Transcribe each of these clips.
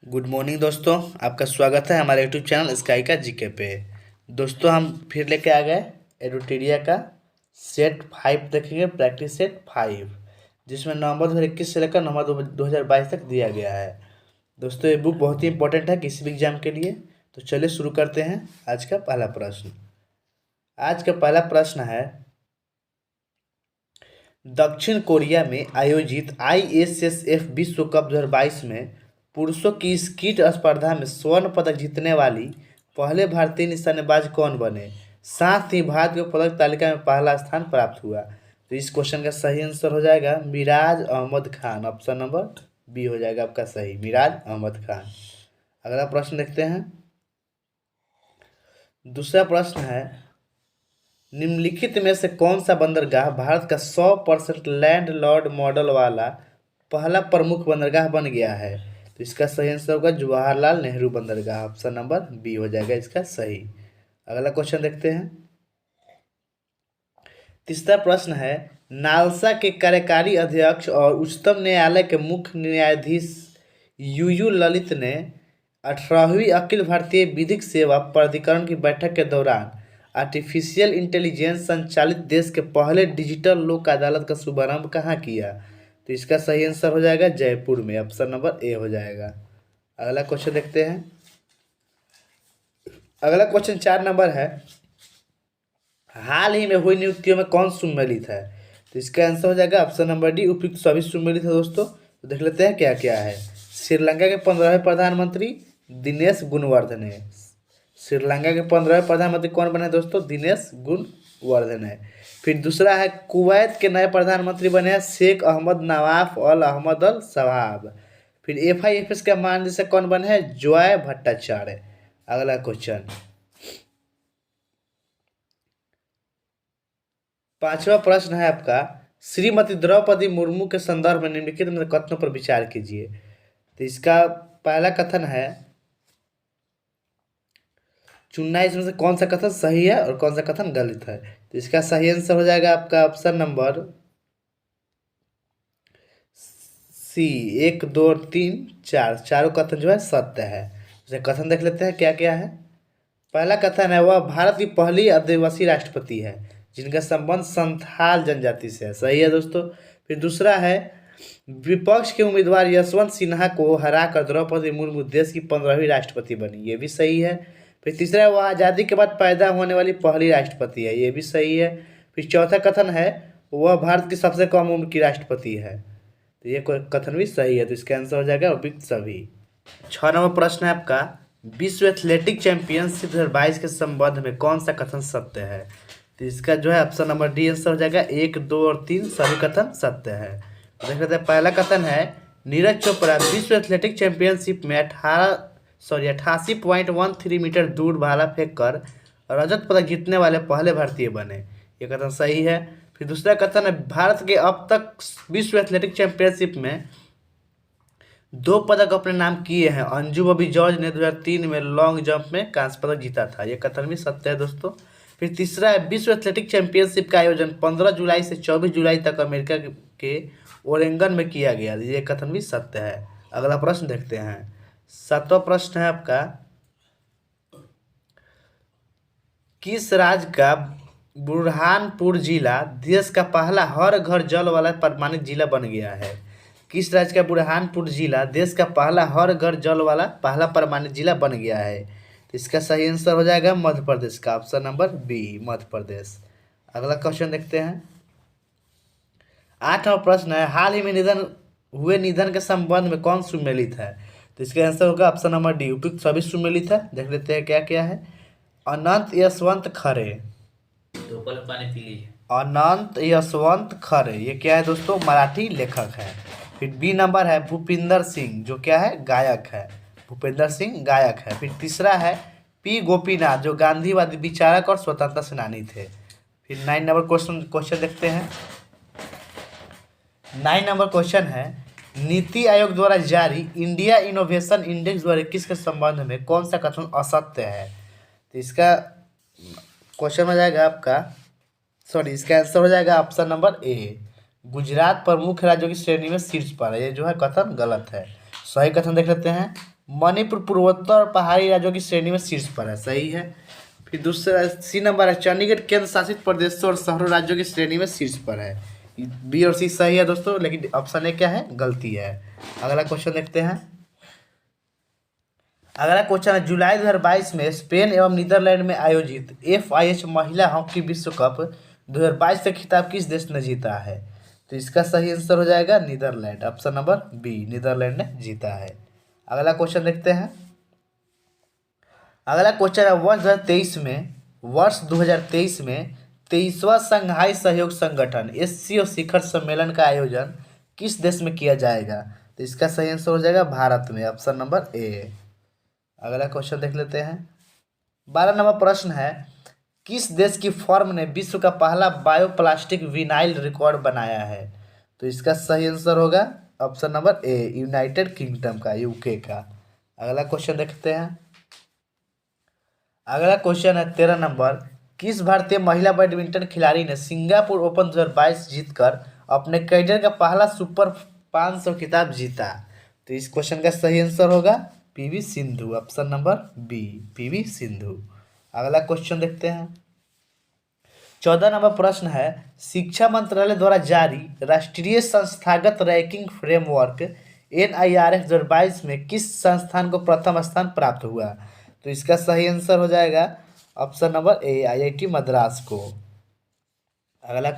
Good morning दोस्तों। आपका स्वागत है हमारे यूट्यूब चैनल स्काई का जीके पे। दोस्तों हम फिर लेके आ गए एडुटेरिया का सेट 5 देखेंगे, प्रैक्टिस सेट 5, जिसमें नवंबर 2021 से लेकर नवंबर 2022 तक दिया गया है। दोस्तों ये बुक बहुत ही इंपॉर्टेंट है किसी भी एग्जाम के लिए। तो चलिए शुरू करते हैं। आज का पहला प्रश्न है, दक्षिण कोरिया में आयोजित ISSF विश्व कप 2022 में पुरुषों की स्कीट स्पर्धा में स्वर्ण पदक जीतने वाली पहले भारतीय निशानेबाज कौन बने? साथ ही भारत को पदक तालिका में पहला स्थान प्राप्त हुआ। तो इस क्वेश्चन का सही आंसर हो जाएगा Miraj Ahmad Khan. Option number B हो जाएगा आपका सही, मिराज अहमद खान। अगला प्रश्न देखते हैं। दूसरा प्रश्न है, निम्नलिखित में से कौन सा बंदरगाह भारत का 100% लैंड लॉर्ड मॉडल वाला पहला प्रमुख बंदरगाह बन गया है? तो इसका सही आंसर होगा जवाहरलाल नेहरू बंदरगाह। ऑप्शन नंबर बी हो जाएगा इसका सही। अगला क्वेश्चन देखते हैं। तीसरा प्रश्न है, नालसा के कार्यकारी अध्यक्ष और उच्चतम न्यायालय के मुख्य न्यायाधीश यूयू ललित ने 18वीं अखिल भारतीय विधिक सेवा प्राधिकरण की बैठक के दौरान आर्टिफिशियल इंटेलिजेंस संचालित देश के पहले डिजिटल लोक अदालत का शुभारंभ कहाँ किया? तो इसका सही आंसर हो जाएगा जयपुर में। ऑप्शन नंबर ए हो जाएगा। अगला क्वेश्चन देखते हैं। अगला क्वेश्चन 4 नंबर है, हाल ही में हुई नियुक्तियों में कौन सम्मिलित है? तो इसका आंसर हो जाएगा ऑप्शन नंबर डी, उपयुक्त सभी सम्मिलित है। दोस्तों तो देख लेते हैं क्या क्या है। श्रीलंका के 15वें प्रधानमंत्री दिनेश गुणवर्धने। श्रीलंका के 15वें प्रधानमंत्री कौन बने दोस्तों? दिनेश गुणवर्धन है। फिर दूसरा है, कुवैत के नए प्रधानमंत्री बने हैं शेख अहमद नवाफ अल अहमद अल सवाब। फिर FIFS के महानिदेशक कौन बने हैं? जॉय भट्टाचार्य। अगला क्वेश्चन 5वां प्रश्न है आपका, श्रीमती द्रौपदी मुर्मू के संदर्भ में निम्नलिखित में कथनों पर विचार कीजिए। तो इसका पहला कथन है, चुनना है इसमें से कौन सा कथन सही है और कौन सा कथन गलत है। तो इसका सही आंसर हो जाएगा आपका ऑप्शन नंबर सी। 1, 2 और 3, 4 चारों कथन जो है सत्य है। जैसे कथन देख लेते हैं क्या क्या है। पहला कथन है, वह भारत की पहली आदिवासी राष्ट्रपति है जिनका संबंध संथाल जनजाति से है। सही है दोस्तों। फिर दूसरा है, विपक्ष के उम्मीदवार यशवंत सिन्हा को हराकर द्रौपदी मुर्मू देश की 15वीं राष्ट्रपति बनी। ये भी सही है। फिर तीसरा है, वह आज़ादी के बाद पैदा होने वाली पहली राष्ट्रपति है। ये भी सही है। फिर चौथा कथन है, वह भारत की सबसे कम उम्र की राष्ट्रपति है। तो ये कथन भी सही है। तो इसका आंसर हो जाएगा उपयुक्त सभी। 6 नंबर प्रश्न है आपका, विश्व एथलेटिक चैंपियनशिप 2022 के संबंध में कौन सा कथन सत्य है? तो इसका जो है ऑप्शन नंबर डी आंसर हो जाएगा। 1, 2 और 3 सभी कथन सत्य है। देख लेते हैं। पहला कथन है, नीरज चोपड़ा विश्व एथलेटिक चैंपियनशिप में 88.13 मीटर दूर भाला फेंक कर रजत पदक जीतने वाले पहले भारतीय बने। ये कथन सही है। फिर दूसरा कथन है, भारत के अब तक विश्व एथलेटिक चैंपियनशिप में 2 पदक अपने नाम किए हैं। अंजू बॉबी जॉर्ज ने 2003 में लॉन्ग जंप में कांस्य पदक जीता था। यह कथन भी सत्य है दोस्तों। फिर तीसरा है, विश्व एथलेटिक चैंपियनशिप का आयोजन 15 जुलाई से 24 जुलाई तक अमेरिका के ओरेगन में किया गया। ये कथन भी सत्य है। अगला प्रश्न देखते हैं। 7वां प्रश्न है आपका, किस राज्य का बुरहानपुर जिला देश का पहला हर घर जल वाला प्रमाणित जिला बन गया है? किस राज्य का बुरहानपुर जिला देश का पहला हर घर जल वाला पहला प्रमाणित जिला बन गया है? तो इसका सही आंसर हो जाएगा मध्य प्रदेश का। Option number B, Madhya Pradesh. अगला क्वेश्चन देखते हैं। 8वां प्रश्न है, हाल ही में निधन के संबंध में कौन सम्मिलित है? तो इसका आंसर होगा ऑप्शन नंबर डी, उपयुक्त सभी सम्मिलित है। देख लेते हैं क्या क्या है। अनंत यशवंत खरे। पानी पी लीजिए। अनंत यशवंत खरे ये क्या है दोस्तों? मराठी लेखक है। फिर बी नंबर है, भूपिंदर सिंह जो क्या है? गायक है। भूपेंद्र सिंह गायक है। फिर तीसरा है, P गोपीनाथ जो गांधीवादी विचारक और स्वतंत्रता सेनानी थे। फिर 9 नंबर क्वेश्चन देखते हैं। 9 नंबर क्वेश्चन है, नीति आयोग द्वारा जारी इंडिया इनोवेशन इंडेक्स 2021 के संबंध में कौन सा कथन असत्य है? तो इसका क्वेश्चन हो जाएगा आपका, इसका आंसर हो जाएगा ऑप्शन नंबर ए, गुजरात प्रमुख राज्यों की श्रेणी में शीर्ष पर है। ये जो है कथन गलत है। सही कथन देख लेते हैं। मणिपुर पूर्वोत्तर और पहाड़ी राज्यों की श्रेणी में शीर्ष पर है, सही है। फिर दूसरा सी नंबर है, चंडीगढ़ केंद्र शासित प्रदेशों और शहरों राज्यों की श्रेणी में शीर्ष पर है। बी और सी सही है दोस्तों, लेकिन ऑप्शन ए क्या है, गलती है। अगला क्वेश्चन देखते हैं। अगला क्वेश्चन है, जुलाई 2022 में स्पेन एवं नीदरलैंड में आयोजित FIH महिला हॉकी विश्व कप 2022 का खिताब किस देश ने जीता है? तो इसका सही आंसर हो जाएगा Netherlands, option number B, Netherlands ने जीता है। अगला क्वेश्चन देखते हैं। अगला क्वेश्चन है, वर्ष 2023 में 23वां संघाई सहयोग संगठन SCO शिखर सम्मेलन का आयोजन किस देश में किया जाएगा? तो इसका सही आंसर हो जाएगा भारत में, ऑप्शन नंबर ए। अगला क्वेश्चन देख लेते हैं। 12 नंबर प्रश्न है, किस देश की फर्म ने विश्व का पहला बायोप्लास्टिक विनाइल रिकॉर्ड बनाया है? तो इसका सही आंसर होगा option number A, United kingdom का, UK का। अगला क्वेश्चन देखते हैं। अगला क्वेश्चन है 13 नंबर, किस भारतीय महिला बैडमिंटन खिलाड़ी ने सिंगापुर ओपन 2022 जीतकर अपने करियर का पहला सुपर 500 खिताब जीता? तो इस क्वेश्चन का सही आंसर होगा PV Sindhu, option number B, PV Sindhu. अगला क्वेश्चन देखते हैं। 14 नंबर प्रश्न है, शिक्षा मंत्रालय द्वारा जारी राष्ट्रीय संस्थागत रैंकिंग फ्रेमवर्क NIRF 2022 में किस संस्थान को प्रथम स्थान प्राप्त हुआ? तो इसका सही आंसर हो जाएगा option number A, IIT Madras को। अगला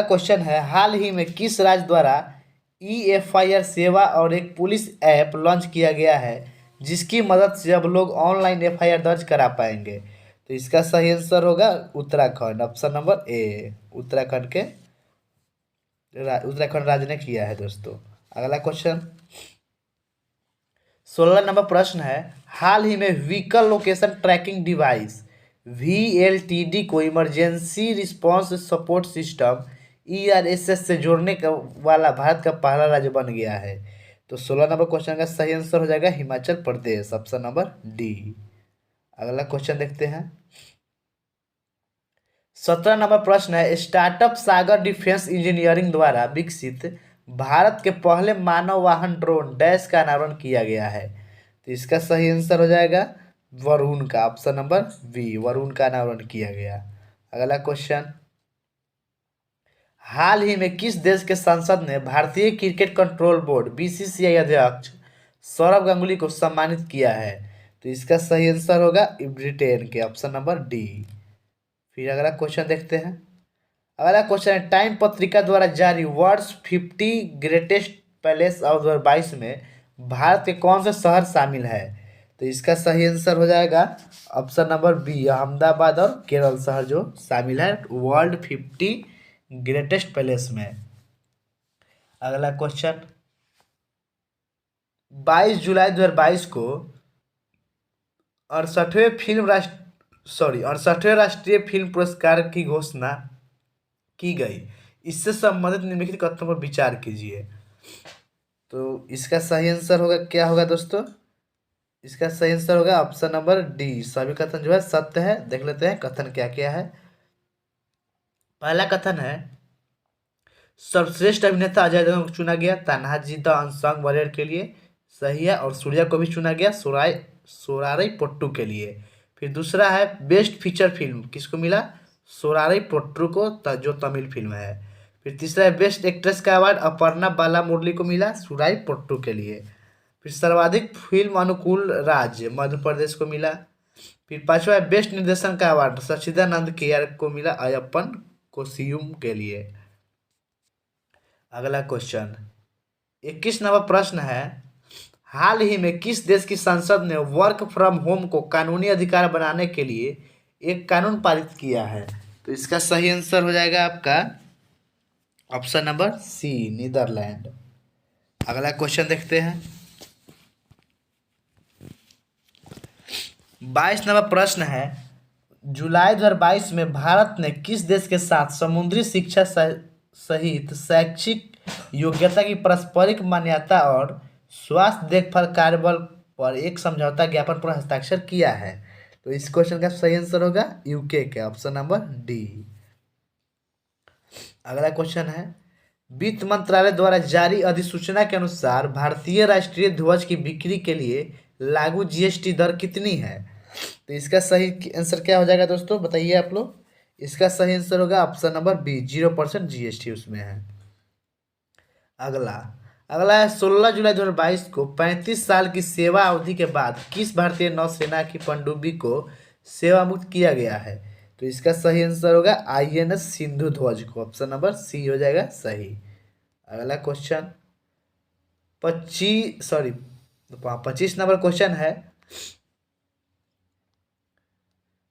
क्वेश्चन है, हाल ही में किस राज्य द्वारा FIR सेवा और एक पुलिस ऐप लॉन्च किया गया है जिसकी मदद से अब लोग ऑनलाइन FIR दर्ज करा पाएंगे? तो इसका सही आंसर होगा Uttarakhand, option number A, Uttarakhand राज्य ने किया है दोस्तों। अगला क्वेश्चन 16 नंबर प्रश्न है, हाल ही में vehicle location tracking device VLTD को emergency response support system ERSS से जोड़ने का वाला भारत का पहला राज्य बन गया है। तो 16 नंबर क्वेश्चन का सही आंसर हो जाएगा Himachal Pradesh, option number D. अगला क्वेश्चन देखते हैं। 17 नंबर प्रश्न है, स्टार्टअप सागर डिफेंस इंजीनियरिंग द्वारा विकसित भारत के पहले मानव वाहन ड्रोन डैश का अनावरण किया गया है। तो इसका सही आंसर हो जाएगा वरुण का, ऑप्शन नंबर बी, वरुण का अनावरण किया गया। अगला क्वेश्चन, हाल ही में किस देश के संसद ने भारतीय क्रिकेट कंट्रोल बोर्ड BCCI अध्यक्ष सौरव गांगुली को सम्मानित किया है? तो इसका सही आंसर होगा ब्रिटेन के, ऑप्शन नंबर डी। फिर अगला क्वेश्चन देखते हैं। अगला क्वेश्चन है, टाइम पत्रिका द्वारा जारी वर्ल्ड्स 50 ग्रेटेस्ट पैलेस ऑफ 2022 में भारत के कौन से शहर शामिल है? तो इसका सही आंसर हो जाएगा ऑप्शन नंबर बी, अहमदाबाद और केरल शहर जो शामिल है वर्ल्ड 50 ग्रेटेस्ट पैलेस में। अगला क्वेश्चन, 22 जुलाई 2022 को 68वें राष्ट्रीय फिल्म पुरस्कार की घोषणा की गई, इससे संबंधित निम्नलिखित कथनों पर विचार कीजिए। तो इसका सही आंसर होगा, क्या होगा दोस्तों? इसका सही आंसर होगा ऑप्शन नंबर डी, सभी कथन जो है सत्य है। देख लेते हैं कथन क्या क्या है। पहला कथन है, सर्वश्रेष्ठ अभिनेता अजय देवगन को चुना गया तान्हाजी द अनसंग वॉरियर के लिए, सही है। और सूर्या को भी चुना गया सोरारई पोट्टू के लिए। फिर दूसरा है, बेस्ट फीचर फिल्म किसको मिला? सोरारई पोट्टू को, जो तमिल फिल्म है। फिर तीसरा है, बेस्ट एक्ट्रेस का अवार्ड अपर्णा बाला मुरली को मिला सुराई पोट्टू के लिए। फिर सर्वाधिक फिल्म अनुकूल राज्य मध्य प्रदेश को मिला। फिर पांचवा है, बेस्ट निर्देशन का अवार्ड सच्चिदानंद केयर को मिला अयप्पन कोशियुम के लिए। अगला क्वेश्चन 21 नंबर प्रश्न है, हाल ही में किस देश की संसद ने वर्क फ्रॉम होम को कानूनी अधिकार बनाने के लिए एक कानून पारित किया है? तो इसका सही आंसर हो जाएगा आपका ऑप्शन नंबर सी, नीदरलैंड। अगला क्वेश्चन देखते हैं। 22 नंबर प्रश्न है, जुलाई 2022 में भारत ने किस देश के साथ समुद्री शिक्षा सहित शैक्षिक योग्यता की पारस्परिक मान्यता और स्वास्थ्य देखभाल कार्यबल पर एक समझौता ज्ञापन पर हस्ताक्षर किया है? तो इस क्वेश्चन का सही आंसर होगा UK के, ऑप्शन नंबर डी। अगला क्वेश्चन है, वित्त मंत्रालय द्वारा जारी अधिसूचना के अनुसार भारतीय राष्ट्रीय ध्वज की बिक्री के लिए लागू जीएसटी दर कितनी है? तो इसका सही आंसर क्या हो जाएगा दोस्तों, बताइए आप लोग। इसका सही आंसर होगा ऑप्शन नंबर बी, 0% जीएसटी उसमें है। अगला अगला है 16 जुलाई 2022 को 35 साल की सेवा अवधि के बाद किस भारतीय नौसेना की पनडुब्बी को सेवा मुक्त किया गया है? तो इसका सही आंसर होगा आईएनएस सिंधु ध्वज को, ऑप्शन नंबर सी हो जाएगा सही। अगला क्वेश्चन 25 नंबर क्वेश्चन है,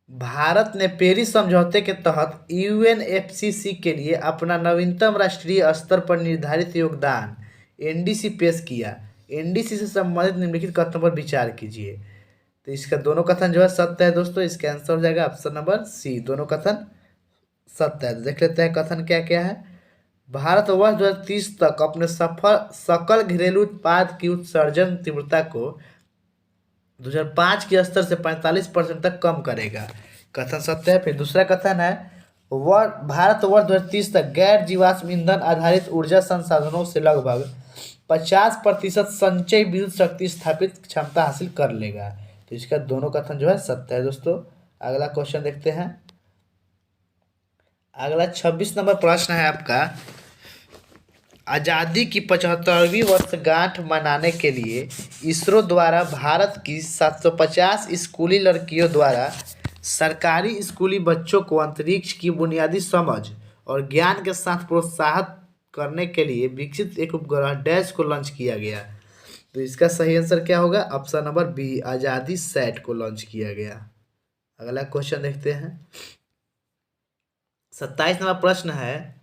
भारत ने पेरिस समझौते के तहत यूएनएफसीसी के लिए अपना नवीनतम राष्ट्रीय स्तर पर निर्धारित योगदान एनडीसी पेश किया। एनडीसी से संबंधित निम्नलिखित कथनों पर विचार कीजिए। तो इसका दोनों कथन जो है सत्य है दोस्तों, इसका आंसर हो जाएगा ऑप्शन नंबर सी, दोनों कथन सत्य है। तो देख लेते हैं कथन क्या क्या है। भारत वर्ष 2030 तक अपने सकल घरेलू उत्पाद की उत्सर्जन तीव्रता को 2005 के स्तर से 45% तक कम करेगा, कथन सत्य है। फिर दूसरा कथन है, भारत वर्ष 2030 तक गैर जीवाश्म ईंधन आधारित ऊर्जा संसाधनों से लगभग 50% संचयी विद्युत शक्ति स्थापित क्षमता हासिल कर लेगा। तो इसका दोनों कथन जो है सत्य है दोस्तों। अगला क्वेश्चन देखते हैं। अगला 26 नंबर प्रश्न है आपका, आज़ादी की 75वीं वर्षगांठ मनाने के लिए इसरो द्वारा भारत की 750 स्कूली लड़कियों द्वारा सरकारी स्कूली बच्चों को अंतरिक्ष की बुनियादी समझ और ज्ञान के साथ प्रोत्साहित करने के लिए विकसित एक उपग्रह डैश को लॉन्च किया गया। तो इसका सही आंसर क्या होगा, ऑप्शन नंबर बी, आज़ादी सैट को लॉन्च किया गया। अगला क्वेश्चन देखते हैं। 27 नंबर प्रश्न है,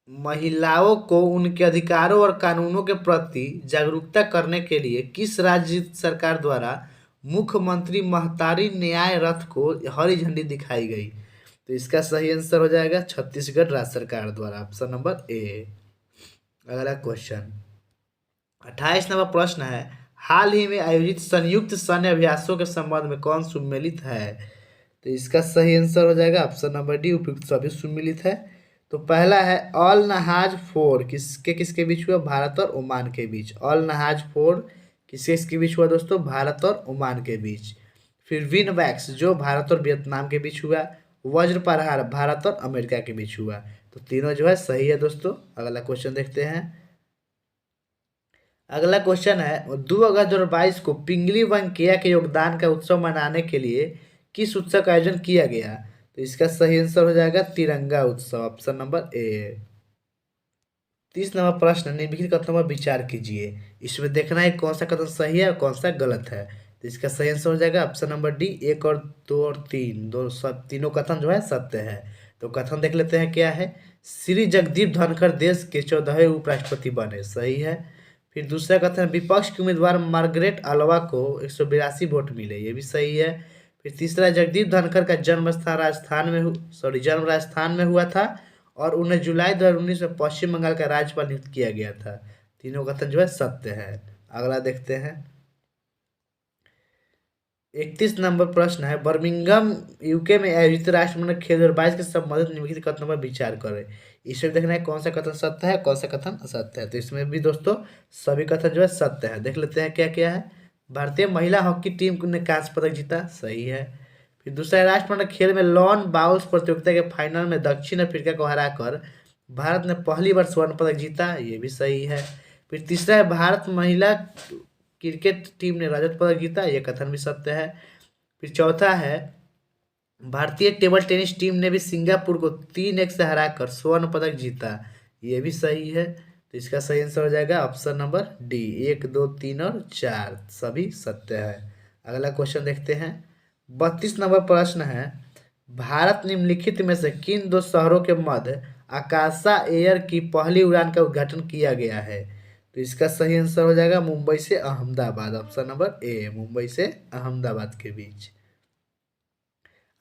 महिलाओं को उनके अधिकारों और कानूनों के प्रति जागरूकता करने के लिए किस राज्य सरकार द्वारा मुख्यमंत्री महतारी न्याय रथ को हरी झंडी दिखाई गई? तो इसका सही आंसर हो जाएगा छत्तीसगढ़ राज्य सरकार द्वारा, ऑप्शन नंबर ए। अगला क्वेश्चन 28 नंबर प्रश्न है, हाल ही में आयोजित संयुक्त सैन्य अभ्यासों के संबंध में कौन सम्मिलित है? तो इसका सही आंसर हो जाएगा ऑप्शन नंबर डी, उपयुक्त सभी सम्मिलित है। तो पहला है ऑल नहाज 4 किसके किसके बीच हुआ? भारत और ओमान के बीच। ऑल नहाज 4 किसके किसके बीच हुआ दोस्तों? भारत और ओमान के बीच। फिर विन वैक्स जो भारत और वियतनाम के बीच हुआ। वज्र प्रहार भारत और अमेरिका के बीच हुआ। तो तीनों जो है सही है दोस्तों। अगला क्वेश्चन देखते हैं। अगला क्वेश्चन है, 2 अगस्त 2022 को पिंगली वेंकैया के योगदान का उत्सव मनाने के लिए किस उत्सव का आयोजन किया गया? तो इसका सही आंसर हो जाएगा तिरंगा उत्सव, ऑप्शन नंबर ए। 30 नंबर प्रश्न, निम्नलिखित कथनों पर विचार कीजिए। इसमें देखना है कौन सा कथन सही है और कौन सा गलत है। तो इसका सही आंसर हो जाएगा ऑप्शन नंबर डी, 1 और 2 और 3 दो सब तीनों कथन जो है सत्य है। तो कथन देख लेते हैं क्या है। श्री जगदीप धनखड़ देश के 14वें उपराष्ट्रपति बने, सही है। फिर दूसरा कथन, विपक्ष की उम्मीदवार मार्गरेट आल्वा को 182 वोट मिले, ये भी सही है। फिर तीसरा, जगदीप धनखड़ का जन्म राजस्थान में हुआ था और उन्हें जुलाई 2019 में पश्चिम बंगाल का राज्यपाल नियुक्त किया गया था। तीनों कथन जो है सत्य है। अगला देखते हैं। 31 नंबर प्रश्न है, बर्मिंघम यूके में आयोजित राष्ट्रमंडल खेल 2022 के संबंधित निम्नलिखित कथनों पर विचार करें। इसमें देखना है कौन सा कथन सत्य है कौन सा कथन असत्य है। तो इसमें भी दोस्तों सभी कथन जो है सत्य है। देख लेते हैं क्या क्या है। भारतीय महिला हॉकी टीम ने कांस्य पदक जीता, सही है। फिर दूसरा, राष्ट्रमंडल खेल में लॉन बाउल्स प्रतियोगिता के फाइनल में दक्षिण अफ्रीका को हराकर भारत ने पहली बार स्वर्ण पदक जीता, ये भी सही है। फिर तीसरा है, भारत महिला क्रिकेट टीम ने रजत पदक जीता, यह कथन भी सत्य है। फिर चौथा है, भारतीय टेबल टेनिस टीम ने भी सिंगापुर को 3-1 से हराकर स्वर्ण पदक जीता, ये भी सही है। तो इसका सही आंसर हो जाएगा ऑप्शन नंबर डी, 1, 2, 3 और 4 सभी सत्य है। अगला क्वेश्चन देखते हैं। 32 नंबर प्रश्न है, भारत निम्नलिखित में से किन 2 शहरों के मध्य आकाशा एयर की पहली उड़ान का उद्घाटन किया गया है? तो इसका सही आंसर हो जाएगा मुंबई से Ahmedabad, option number A, Mumbai से अहमदाबाद के बीच।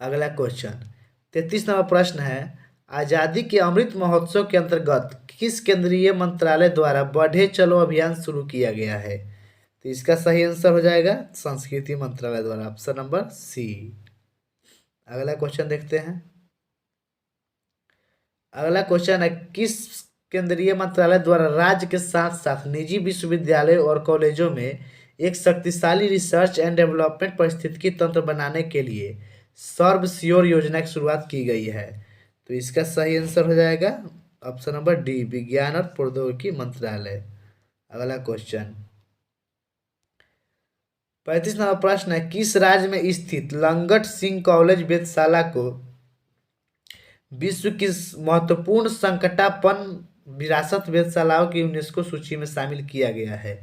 अगला क्वेश्चन 33 नंबर प्रश्न है, आज़ादी के अमृत महोत्सव के अंतर्गत किस केंद्रीय मंत्रालय द्वारा बढ़े चलो अभियान शुरू किया गया है? तो इसका सही आंसर हो जाएगा संस्कृति मंत्रालय द्वारा, ऑप्शन नंबर सी। अगला क्वेश्चन देखते हैं। अगला क्वेश्चन है, किस केंद्रीय मंत्रालय द्वारा राज्य के साथ साथ निजी विश्वविद्यालयों और कॉलेजों में एक शक्तिशाली रिसर्च एंड डेवलपमेंट पारिस्थितिकी तंत्र बनाने के लिए सर्वशियोर योजना की शुरुआत की गई है? तो इसका सही आंसर हो जाएगा ऑप्शन नंबर डी, विज्ञान और प्रौद्योगिकी मंत्रालय। अगला क्वेश्चन 35 नंबर प्रश्न है, किस राज्य में स्थित लंगट सिंह कॉलेज वेधशाला को विश्व की महत्वपूर्ण संकटापन्न विरासत वेधशालाओं की यूनेस्को सूची में शामिल किया गया है?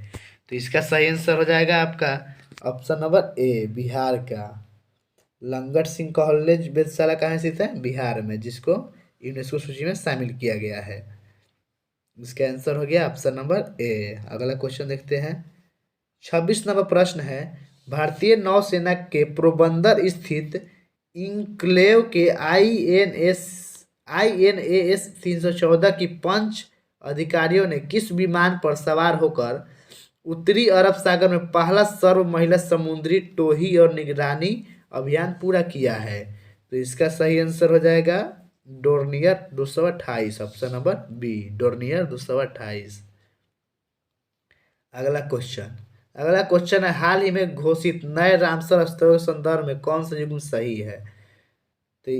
तो इसका सही आंसर हो जाएगा आपका ऑप्शन नंबर ए, बिहार का। लंगट सिंह कॉलेज वेधशाला कहाँ स्थित है? बिहार में, जिसको यूनेस्को सूची में शामिल किया गया है। इसका आंसर हो गया ऑप्शन नंबर ए। अगला क्वेश्चन देखते हैं। 26 नंबर प्रश्न है, भारतीय नौसेना के पोरबंदर स्थित इंक्लेव के INAS 314 की पंच अधिकारियों ने किस विमान पर सवार होकर उत्तरी अरब सागर में पहला सर्व महिला समुद्री टोही और निगरानी अभियान पूरा किया है? तो इसका सही आंसर हो जाएगा Dornier 228, option number B, Dornier 228। अगला क्वेश्चन है, हाल ही में घोषित नए रामसर स्थलों के संदर्भ में कौन सा युग्म सही है? तो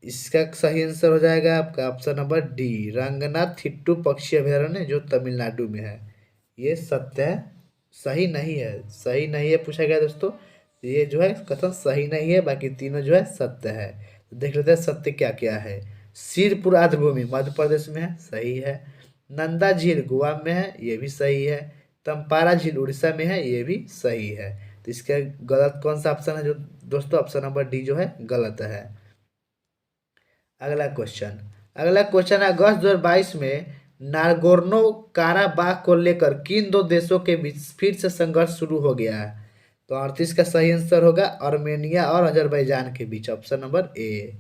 इसका सही आंसर हो जाएगा आपका ऑप्शन नंबर डी, रंगनाथ थिट्टू पक्षी अभयारण्य, जो तमिलनाडु में है। ये सत्य है, सही नहीं है, सही नहीं है पूछा गया दोस्तों। ये जो है कथन सही नहीं है, बाकी तीनों जो है सत्य है। तो देख लेते हैं सत्य क्या क्या है। सिरपुर आर्द्रभूमि मध्य प्रदेश में है, सही है। नंदा झील गोवा में है, ये भी सही है। तंपारा झील उड़ीसा में है, ये भी सही है। तो इसका गलत कौन सा ऑप्शन है जो दोस्तों? ऑप्शन नंबर डी जो है गलत है। अगला क्वेश्चन है, अगस्त 2022 में नागोर्नो काराबाख को लेकर किन दो देशों के बीच फिर से संघर्ष शुरू हो गया है? तो 38 का सही आंसर होगा आर्मेनिया और अजरबैजान के बीच, ऑप्शन नंबर ए,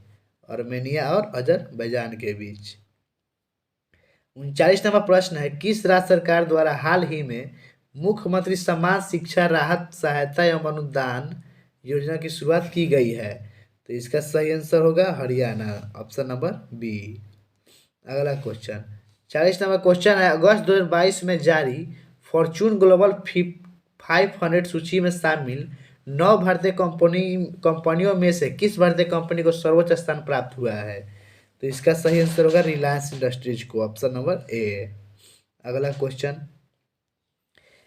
आर्मेनिया और अजरबैजान के बीच। 39 नंबर प्रश्न है, किस राज्य सरकार द्वारा हाल ही में मुख्यमंत्री समान शिक्षा राहत सहायता एवं अनुदान योजना की शुरुआत की गई है? तो इसका सही आंसर होगा हरियाणा, ऑप्शन नंबर बी। अगला क्वेश्चन 40 नंबर क्वेश्चन है, अगस्त 2022 में जारी फॉर्चून ग्लोबल 500 सूची में शामिल 9 भारतीय कंपनियों में से किस भारतीय कंपनी को सर्वोच्च स्थान प्राप्त हुआ है? तो इसका सही आंसर होगा रिलायंस इंडस्ट्रीज को, ऑप्शन नंबर ए। अगला क्वेश्चन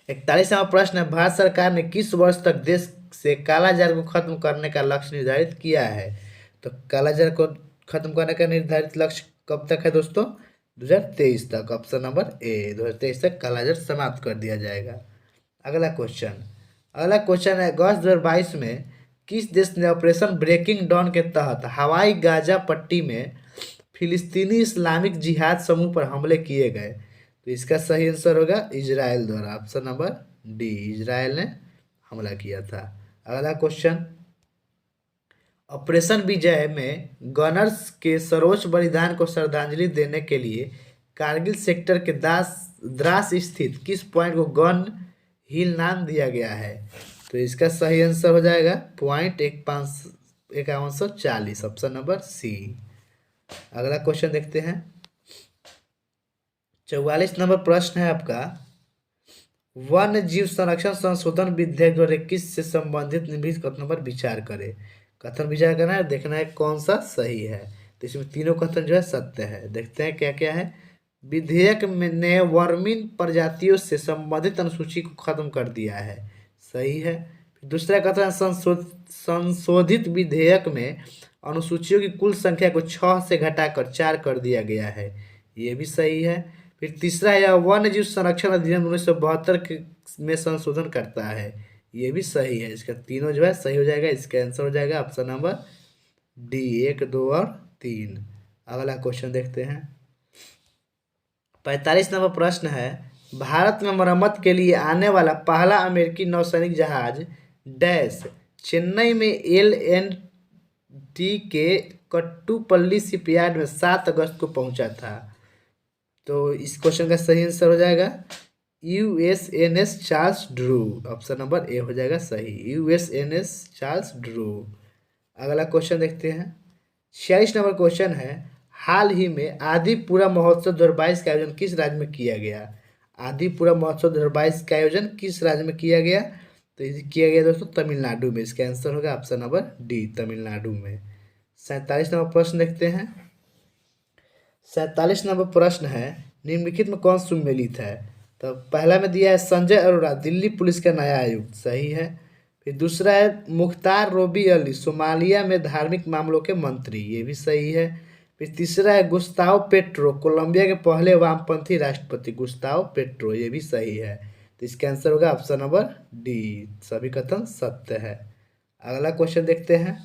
41वां प्रश्न है, भारत सरकार ने किस वर्ष तक देश से कालाजार को खत्म करने का लक्ष्य निर्धारित किया है? तो कालाजार को खत्म करने का निर्धारित लक्ष्य कब तक है दोस्तों? 2023 तक, ऑप्शन नंबर ए, 2023 तक कालाजार समाप्त कर दिया जाएगा। अगला क्वेश्चन है, अगस्त 2022 में किस देश ने ऑपरेशन ब्रेकिंग डॉन के तहत हवाई गाजा पट्टी में फिलिस्तीनी इस्लामिक जिहाद समूह पर हमले किए गए? तो इसका सही आंसर होगा इजराइल द्वारा, ऑप्शन नंबर डी, इजराइल ने हमला किया था। अगला क्वेश्चन, ऑपरेशन विजय में गनर्स के सर्वोच्च बलिदान को श्रद्धांजलि देने के लिए कारगिल सेक्टर के द्रास स्थित किस पॉइंट को गन हिल नाम दिया गया है? तो इसका सही आंसर हो जाएगा पॉइंट 5140, ऑप्शन नंबर सी। अगला क्वेश्चन देखते हैं। 44 नंबर प्रश्न है आपका, वन्य जीव संरक्षण संशोधन विधेयक 2021 से संबंधित निम्नलिखित कथनों पर विचार करें। कथन विचार करना है, देखना है कौन सा सही है। तो इसमें तीनों कथन जो है सत्य है। देखते हैं क्या क्या है। विधेयक ने वर्मिन प्रजातियों से संबंधित अनुसूची को खत्म कर दिया है, सही है। दूसरा कथन, संशोधित विधेयक में अनुसूचियों की कुल संख्या को 6 से घटाकर 4 कर दिया गया है, ये भी सही है। फिर तीसरा है, वन्य जीव संरक्षण अधिनियम 1972 में संशोधन करता है, ये भी सही है। इसका तीनों जो है सही हो जाएगा। इसका आंसर हो जाएगा ऑप्शन नंबर डी, 1, 2 और 3। अगला क्वेश्चन देखते हैं। 45 नंबर प्रश्न है, भारत में मरम्मत के लिए आने वाला पहला अमेरिकी नौसैनिक जहाज डैश चेन्नई में LNT के कट्टुपल्ली शिपयार्ड में 7 अगस्त को पहुंचा था। तो इस क्वेश्चन का सही आंसर हो जाएगा USNS Charles Drew, option number A हो जाएगा सही, USNS चार्ल्स ड्रू। अगला क्वेश्चन देखते हैं। 46 नंबर क्वेश्चन है, हाल ही में आदिपुरा महोत्सव 2022 का आयोजन किस राज्य में किया गया? आदिपुरा महोत्सव 2022 का आयोजन किस राज्य में किया गया? तो ये किया गया दोस्तों तमिलनाडु में। इसका आंसर होगा ऑप्शन नंबर डी, तमिलनाडु में। 47 नंबर प्रश्न देखते हैं। 47 नंबर प्रश्न है, निम्नलिखित में कौन सुमेलित है? तो पहला में दिया है संजय अरोड़ा दिल्ली पुलिस का नया आयुक्त, सही है। फिर दूसरा है मुख्तार रोबी अली सोमालिया में धार्मिक मामलों के मंत्री, ये भी सही है। फिर तीसरा है गुस्ताव पेट्रो कोलंबिया के पहले वामपंथी राष्ट्रपति, गुस्ताव पेट्रो, ये भी सही है। तो इसका आंसर होगा ऑप्शन नंबर डी, सभी कथन सत्य है। अगला क्वेश्चन देखते हैं।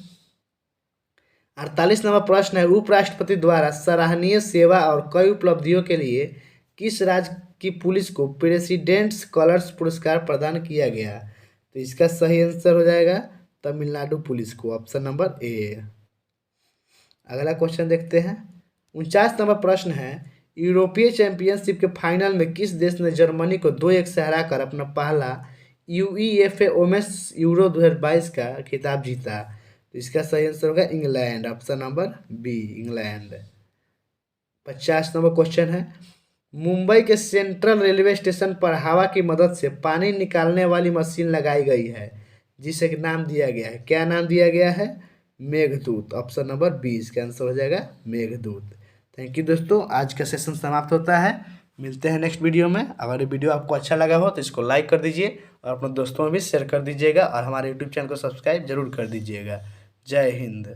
48 नंबर प्रश्न है, उपराष्ट्रपति द्वारा सराहनीय सेवा और कई उपलब्धियों के लिए किस राज्य की पुलिस को प्रेसिडेंट्स कलर्स पुरस्कार प्रदान किया गया? तो इसका सही आंसर हो जाएगा तमिलनाडु पुलिस को, ऑप्शन नंबर ए। अगला क्वेश्चन देखते हैं। 49 नंबर प्रश्न है, यूरोपीय चैंपियनशिप के फाइनल में किस देश ने जर्मनी को 2-1 से हराकर अपना पहला यूईएफए वुमेन्स यूरो 2022 का खिताब जीता? तो इसका सही आंसर होगा England, option number B, England. 50 number question है, मुंबई के सेंट्रल रेलवे स्टेशन पर हवा की मदद से पानी निकालने वाली मशीन लगाई गई है जिसे एक नाम दिया गया है, क्या नाम दिया गया है? मेघदूत, ऑप्शन नंबर बी, इसका आंसर हो जाएगा मेघदूत। थैंक यू दोस्तों, आज का सेशन समाप्त होता है। मिलते हैं नेक्स्ट वीडियो में। अगर ये वीडियो आपको अच्छा लगा हो तो इसको लाइक कर दीजिए और अपने दोस्तों में भी शेयर कर दीजिएगा और हमारे यूट्यूब चैनल को सब्सक्राइब जरूर कर दीजिएगा। जय हिंद।